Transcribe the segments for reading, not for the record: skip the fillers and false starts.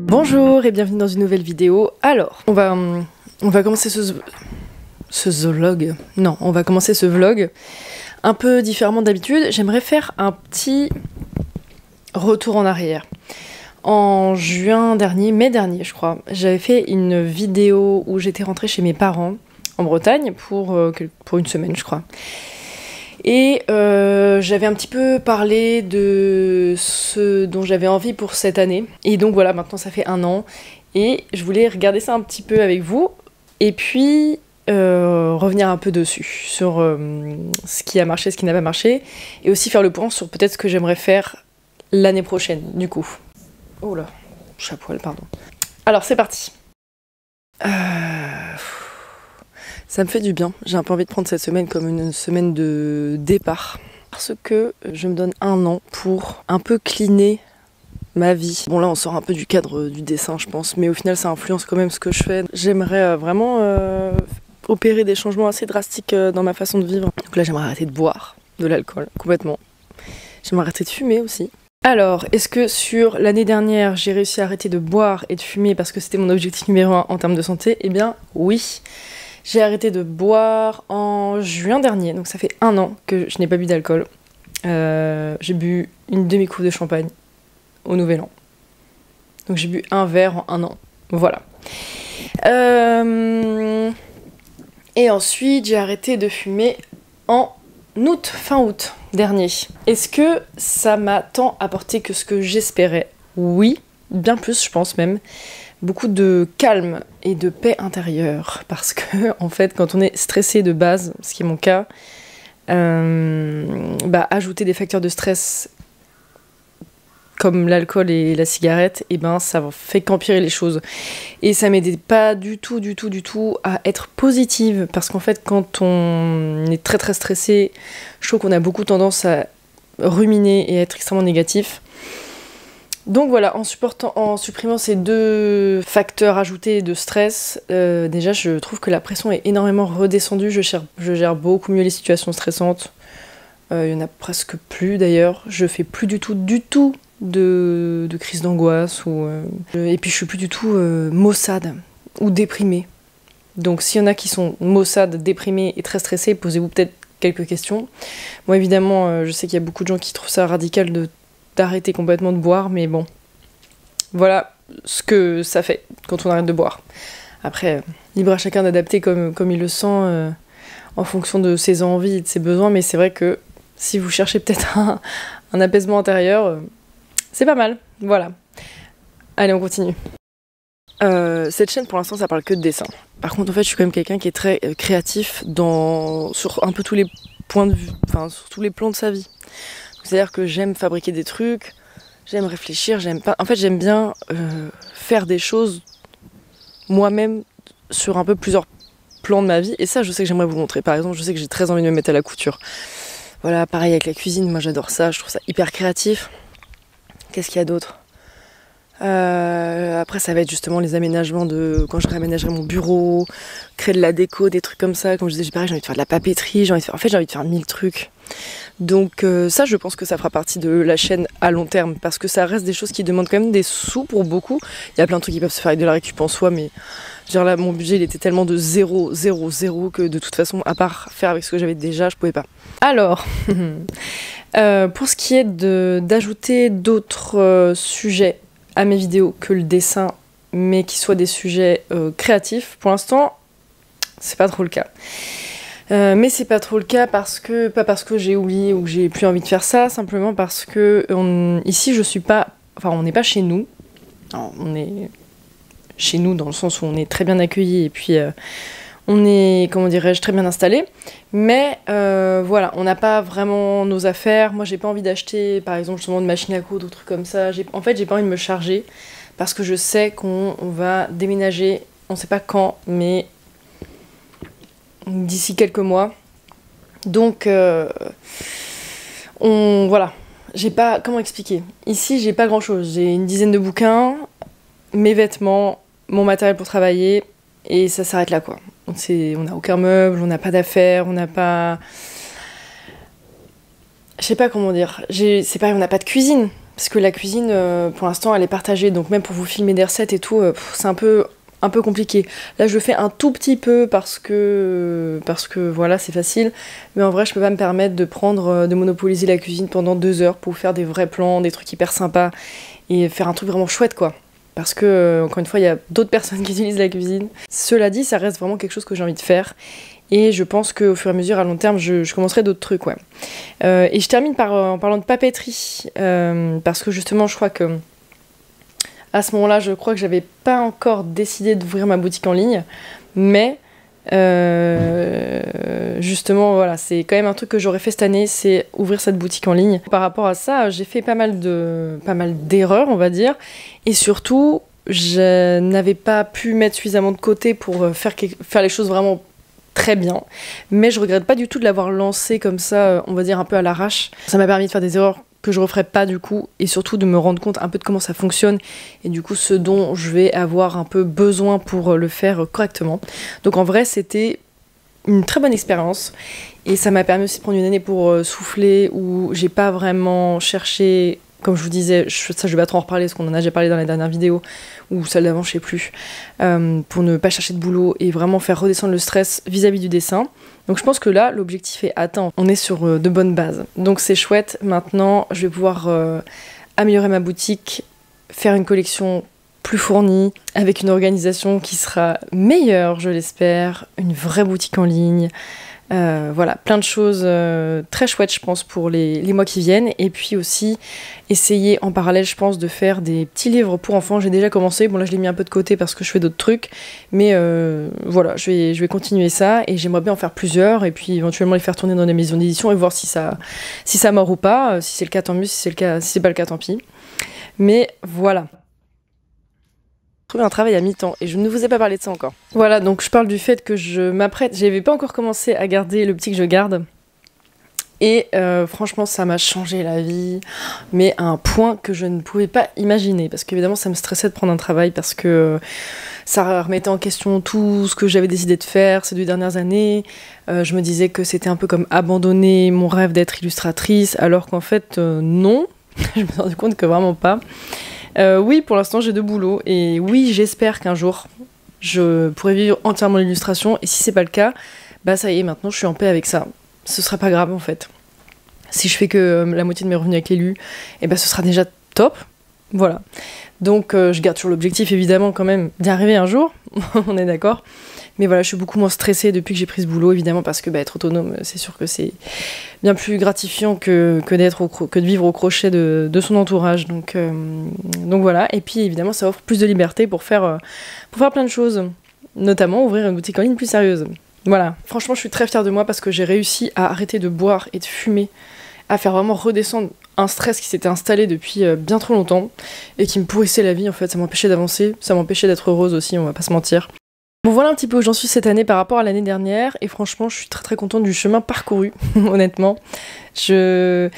Bonjour et bienvenue dans une nouvelle vidéo. Alors, on va commencer on va commencer ce vlog un peu différemment d'habitude. J'aimerais faire un petit retour en arrière. En mai dernier je crois, j'avais fait une vidéo où j'étais rentrée chez mes parents en Bretagne pour une semaine je crois. Et j'avais un petit peu parlé de ce dont j'avais envie pour cette année. Et donc voilà, maintenant ça fait 1 an. Et je voulais regarder ça un petit peu avec vous. Et puis revenir un peu dessus. Sur ce qui a marché, ce qui n'a pas marché. Et aussi faire le point sur peut-être ce que j'aimerais faire l'année prochaine, du coup. Oh là, chapeau, pardon. Alors c'est parti. Ça me fait du bien, j'ai un peu envie de prendre cette semaine comme une semaine de départ. Parce que je me donne 1 an pour un peu cleaner ma vie. Bon là on sort un peu du cadre du dessin je pense, mais au final ça influence quand même ce que je fais. J'aimerais vraiment opérer des changements assez drastiques dans ma façon de vivre. Donc là j'aimerais arrêter de boire de l'alcool, complètement. J'aimerais arrêter de fumer aussi. Alors, est-ce que sur l'année dernière j'ai réussi à arrêter de boire et de fumer parce que c'était mon objectif numéro 1 en termes de santé? Eh bien oui. J'ai arrêté de boire en juin dernier, donc ça fait 1 an que je n'ai pas bu d'alcool. J'ai bu une demi-coupe de champagne au Nouvel An. Donc j'ai bu 1 verre en 1 an. Voilà. Et ensuite, j'ai arrêté de fumer en fin août dernier. Est-ce que ça m'a tant apporté que ce que j'espérais? Oui, bien plus je pense même. Beaucoup de calme et de paix intérieure parce que en fait quand on est stressé de base, ce qui est mon cas, ajouter des facteurs de stress comme l'alcool et la cigarette, et ça fait qu'empirer les choses. Et ça m'aidait pas du tout à être positive parce qu'en fait quand on est très très stressé, je trouve qu'on a beaucoup tendance à ruminer et à être extrêmement négatif. Donc voilà, en supprimant ces 2 facteurs ajoutés de stress, déjà je trouve que la pression est énormément redescendue, je gère beaucoup mieux les situations stressantes, il y en a presque plus d'ailleurs, je fais plus du tout de crise d'angoisse, et puis je suis plus du tout maussade ou déprimée. Donc s'il y en a qui sont maussades, déprimées et très stressées, posez-vous peut-être quelques questions. Moi évidemment, je sais qu'il y a beaucoup de gens qui trouvent ça radical d'arrêter complètement de boire, mais bon, voilà ce que ça fait quand on arrête de boire. Après, libre à chacun d'adapter comme il le sent en fonction de ses envies et de ses besoins, mais c'est vrai que si vous cherchez peut-être un apaisement intérieur, c'est pas mal, voilà. Allez, on continue. Cette chaîne pour l'instant ça parle que de dessin. Par contre en fait je suis quand même quelqu'un qui est très créatif sur un peu tous les points de vue, enfin sur tous les plans de sa vie. C'est-à-dire que j'aime fabriquer des trucs, j'aime réfléchir, j'aime bien faire des choses moi-même sur un peu plusieurs plans de ma vie. Et ça, je sais que j'aimerais vous montrer. Par exemple, je sais que j'ai très envie de me mettre à la couture. Voilà, pareil avec la cuisine, moi j'adore ça, je trouve ça hyper créatif. Qu'est-ce qu'il y a d'autre ? Après ça va être justement les aménagements quand je réaménagerai mon bureau, créer de la déco, des trucs comme ça. Comme je disais, pareil, j'ai envie de faire de la papeterie, j'ai envie de faire 1000 trucs. Donc ça je pense que ça fera partie de la chaîne à long terme parce que ça reste des choses qui demandent quand même des sous pour beaucoup. Il y a plein de trucs qui peuvent se faire avec de la récup en soi, mais genre là mon budget il était tellement de 0 que de toute façon à part faire avec ce que j'avais déjà je pouvais pas. Alors pour ce qui est d'ajouter d'autres sujets à mes vidéos que le dessin, mais qui soient des sujets créatifs, pour l'instant c'est pas trop le cas. Mais c'est pas trop le cas pas parce que j'ai oublié ou que j'ai plus envie de faire ça, simplement parce que ici on n'est pas chez nous. Alors, on est chez nous dans le sens où on est très bien accueillis et puis on est, comment dirais-je, très bien installé. Mais voilà, on n'a pas vraiment nos affaires. Moi j'ai pas envie d'acheter par exemple justement de machine à coudre ou trucs comme ça. En fait j'ai pas envie de me charger parce que je sais qu'on va déménager, on sait pas quand, mais d'ici quelques mois. Donc voilà, j'ai pas, comment expliquer, ici j'ai pas grand chose, j'ai une dizaine de bouquins, mes vêtements, mon matériel pour travailler et ça s'arrête là quoi. On n'a aucun meuble, on n'a pas d'affaires, on n'a pas je sais pas comment dire, c'est pareil, on n'a pas de cuisine, parce que la cuisine, pour l'instant, elle est partagée, donc même pour vous filmer des recettes et tout, c'est un peu compliqué. Là, je le fais un tout petit peu parce que voilà, c'est facile, mais en vrai, je peux pas me permettre de monopoliser la cuisine pendant 2 heures pour faire des vrais plans, des trucs hyper sympas, et faire un truc vraiment chouette, quoi. Parce que, encore une fois, il y a d'autres personnes qui utilisent la cuisine. Cela dit, ça reste vraiment quelque chose que j'ai envie de faire. Et je pense qu'au fur et à mesure, à long terme, je commencerai d'autres trucs, ouais. Et je termine en parlant de papeterie. Parce que justement, je crois que à ce moment-là, je crois que j'avais pas encore décidé d'ouvrir ma boutique en ligne. Mais justement, voilà, c'est quand même un truc que j'aurais fait cette année, c'est ouvrir cette boutique en ligne. Par rapport à ça, j'ai fait pas mal d'erreurs, on va dire. Et surtout, je n'avais pas pu mettre suffisamment de côté pour faire les choses vraiment très bien, mais je regrette pas du tout de l'avoir lancé comme ça, on va dire un peu à l'arrache. Ça m'a permis de faire des erreurs que je referais pas du coup, et surtout de me rendre compte un peu de comment ça fonctionne, et du coup ce dont je vais avoir un peu besoin pour le faire correctement. Donc en vrai c'était une très bonne expérience, et ça m'a permis aussi de prendre une année pour souffler, où j'ai pas vraiment cherché, comme je vous disais, ça je vais pas trop en reparler parce qu'on en a déjà parlé dans la dernière vidéo, ou celle d'avant, je sais plus, pour ne pas chercher de boulot et vraiment faire redescendre le stress vis-à-vis du dessin. Donc je pense que là, l'objectif est atteint. On est sur de bonnes bases. Donc c'est chouette. Maintenant, je vais pouvoir améliorer ma boutique, faire une collection plus fournie, avec une organisation qui sera meilleure, je l'espère, une vraie boutique en ligne. Voilà, plein de choses très chouettes, je pense, pour les mois qui viennent. Et puis aussi, essayer en parallèle, je pense, de faire des petits livres pour enfants. J'ai déjà commencé. Bon, là, je l'ai mis un peu de côté parce que je fais d'autres trucs. Mais voilà, je vais continuer ça. Et j'aimerais bien en faire plusieurs. Et puis, éventuellement, les faire tourner dans des maisons d'édition et voir si ça mord ou pas. Si c'est le cas, tant mieux. Si c'est pas le cas, tant pis. Mais voilà. Trouver un travail à mi-temps, et je ne vous ai pas parlé de ça encore. Voilà, donc je parle du fait que je m'apprête, j'avais pas encore commencé à garder le petit que je garde, et franchement ça m'a changé la vie, mais à un point que je ne pouvais pas imaginer, parce qu'évidemment ça me stressait de prendre un travail, parce que ça remettait en question tout ce que j'avais décidé de faire ces 2 dernières années. Je me disais que c'était un peu comme abandonner mon rêve d'être illustratrice, alors qu'en fait non, je me suis rendu compte que vraiment pas. Oui, pour l'instant, j'ai 2 boulots. Et oui, j'espère qu'un jour, je pourrai vivre entièrement l'illustration. Et si c'est pas le cas, bah ça y est, maintenant, je suis en paix avec ça. Ce sera pas grave, en fait. Si je fais que la moitié de mes revenus avec l'élu, et bah ce sera déjà top. Voilà. Donc, je garde toujours l'objectif, évidemment, quand même, d'y arriver un jour. On est d'accord. Mais voilà, je suis beaucoup moins stressée depuis que j'ai pris ce boulot, évidemment, parce que être autonome, c'est sûr que c'est bien plus gratifiant que de vivre au crochet de son entourage. Donc voilà. Et puis évidemment, ça offre plus de liberté pour faire plein de choses, notamment ouvrir une boutique en ligne plus sérieuse. Voilà. Franchement, je suis très fière de moi parce que j'ai réussi à arrêter de boire et de fumer, à faire vraiment redescendre un stress qui s'était installé depuis bien trop longtemps et qui me pourrissait la vie. En fait, ça m'empêchait d'avancer, ça m'empêchait d'être heureuse aussi, on va pas se mentir. Bon, voilà un petit peu où j'en suis cette année par rapport à l'année dernière, et franchement je suis très très contente du chemin parcouru, honnêtement. J'avais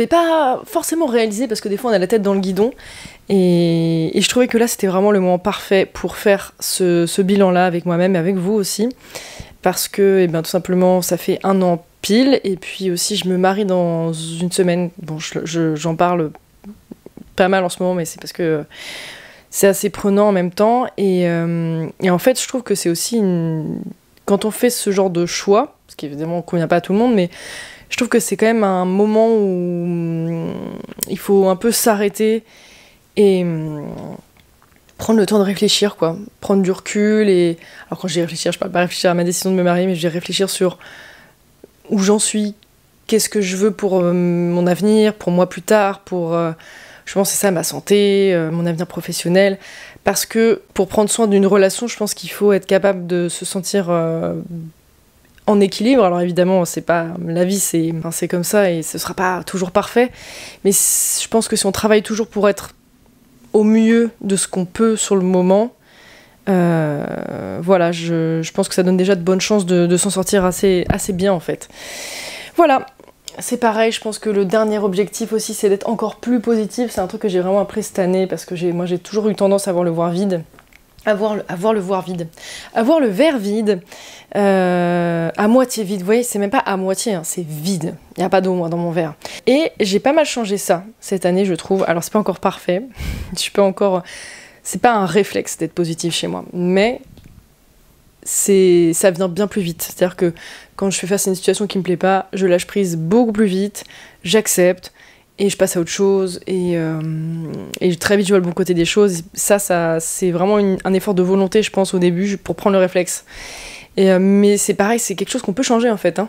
pas forcément réalisé, parce que des fois on a la tête dans le guidon, et je trouvais que là c'était vraiment le moment parfait pour faire ce bilan-là avec moi-même et avec vous aussi, parce que tout simplement ça fait 1 an pile, et puis aussi je me marie dans une semaine. Bon, j'en parle pas mal en ce moment, mais c'est parce que c'est assez prenant en même temps, et en fait je trouve que c'est aussi quand on fait ce genre de choix, ce qui évidemment ne convient pas à tout le monde, mais je trouve que c'est quand même un moment où il faut un peu s'arrêter et prendre le temps de réfléchir, quoi, prendre du recul. Et alors quand je dis réfléchir, je parle pas réfléchir à ma décision de me marier, mais je vais réfléchir sur où j'en suis, qu'est-ce que je veux pour mon avenir, pour moi plus tard, pour je pense que c'est ça, ma santé, mon avenir professionnel. Parce que pour prendre soin d'une relation, je pense qu'il faut être capable de se sentir en équilibre. Alors évidemment, c'est pas la vie, c'est comme ça et ce sera pas toujours parfait. Mais je pense que si on travaille toujours pour être au mieux de ce qu'on peut sur le moment, voilà, je pense que ça donne déjà de bonnes chances de s'en sortir assez bien en fait. Voilà. C'est pareil, je pense que le dernier objectif aussi, c'est d'être encore plus positif. C'est un truc que j'ai vraiment appris cette année, parce que moi j'ai toujours eu tendance à voir le verre vide. Avoir le verre vide, à moitié vide. Vous voyez, c'est même pas à moitié, hein, c'est vide. Il n'y a pas d'eau, moi, dans mon verre. Et j'ai pas mal changé ça cette année, je trouve. Alors c'est pas encore parfait, c'est pas un réflexe d'être positif chez moi, mais ça vient bien plus vite. C'est-à-dire que quand je fais face à une situation qui me plaît pas, je lâche prise beaucoup plus vite, j'accepte et je passe à autre chose et très vite je vois le bon côté des choses. Ça c'est vraiment un effort de volonté, je pense, au début pour prendre le réflexe. Mais c'est pareil, c'est quelque chose qu'on peut changer en fait.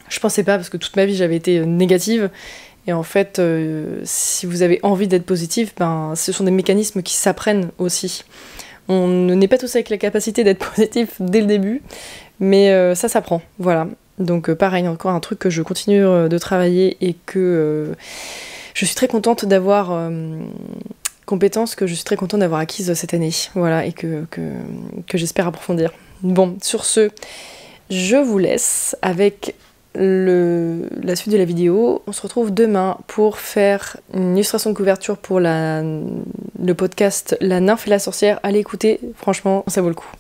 Je pensais pas, parce que toute ma vie j'avais été négative. Et en fait, si vous avez envie d'être positif, ce sont des mécanismes qui s'apprennent aussi. On n'est pas tous avec la capacité d'être positif dès le début, mais ça s'apprend, voilà. Donc pareil, encore un truc que je continue de travailler et que je suis très contente d'avoir, compétences que je suis très contente d'avoir acquises cette année, voilà, et que j'espère approfondir. Bon, sur ce, je vous laisse avec la suite de la vidéo. On se retrouve demain pour faire une illustration de couverture pour le podcast La Nymphe et la Sorcière. Allez écouter, franchement, ça vaut le coup.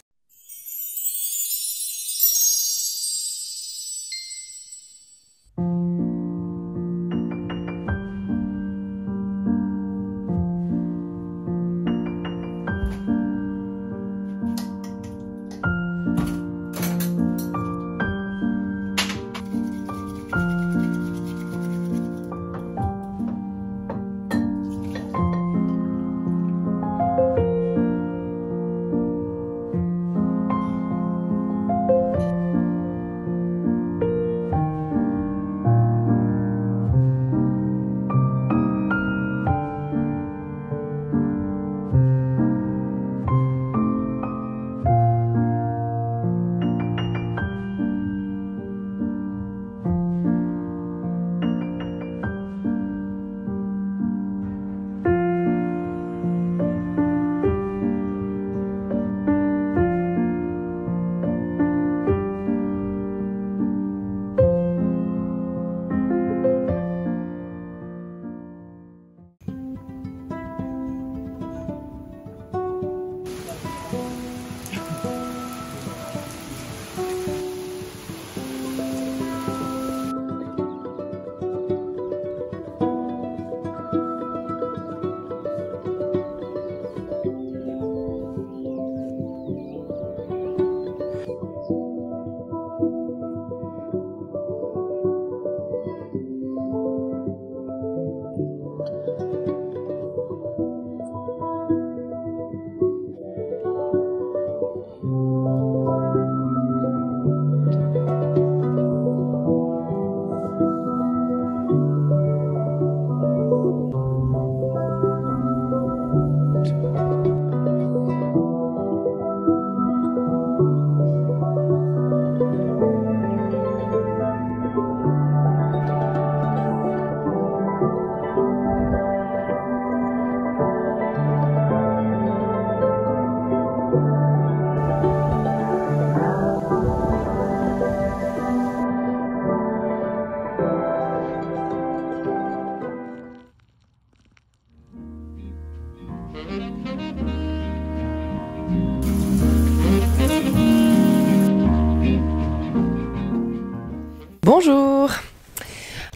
Bonjour!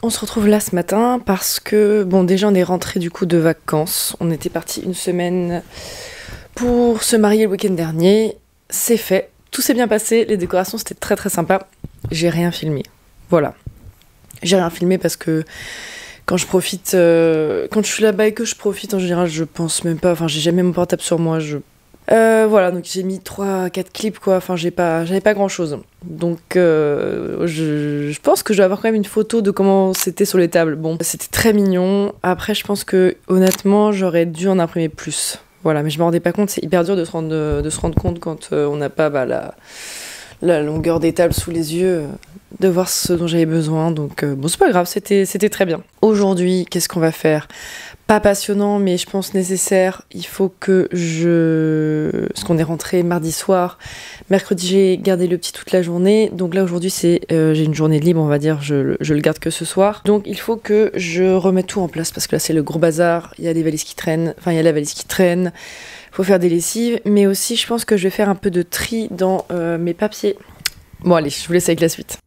On se retrouve là ce matin parce que, bon, déjà on est rentré du coup de vacances. On était parti une semaine pour se marier le week-end dernier. C'est fait, tout s'est bien passé, les décorations c'était très très sympa. J'ai rien filmé, voilà. J'ai rien filmé parce que quand je profite, quand je suis là-bas et que je profite en général, je pense même pas, enfin j'ai jamais mon portable sur moi, voilà, donc j'ai mis 3-4 clips quoi, enfin j'avais pas grand chose. Donc je pense que je vais avoir quand même une photo de comment c'était sur les tables. Bon, c'était très mignon. Après je pense que honnêtement j'aurais dû en imprimer plus. Voilà, mais je me rendais pas compte, c'est hyper dur de se rendre compte quand on n'a pas la longueur des tables sous les yeux, de voir ce dont j'avais besoin. Donc bon, c'est pas grave, c'était très bien. Aujourd'hui, qu'est-ce qu'on va faire ? Pas passionnant, mais je pense nécessaire. Il faut que parce qu'on est rentré mardi soir. Mercredi, j'ai gardé le petit toute la journée. Donc là, aujourd'hui, j'ai une journée libre, on va dire. Je le garde que ce soir. Donc il faut que je remette tout en place parce que là, c'est le gros bazar. Il y a des valises qui traînent. Enfin, il y a la valise qui traîne. Il faut faire des lessives. Mais aussi, je pense que je vais faire un peu de tri dans mes papiers. Bon, allez, je vous laisse avec la suite.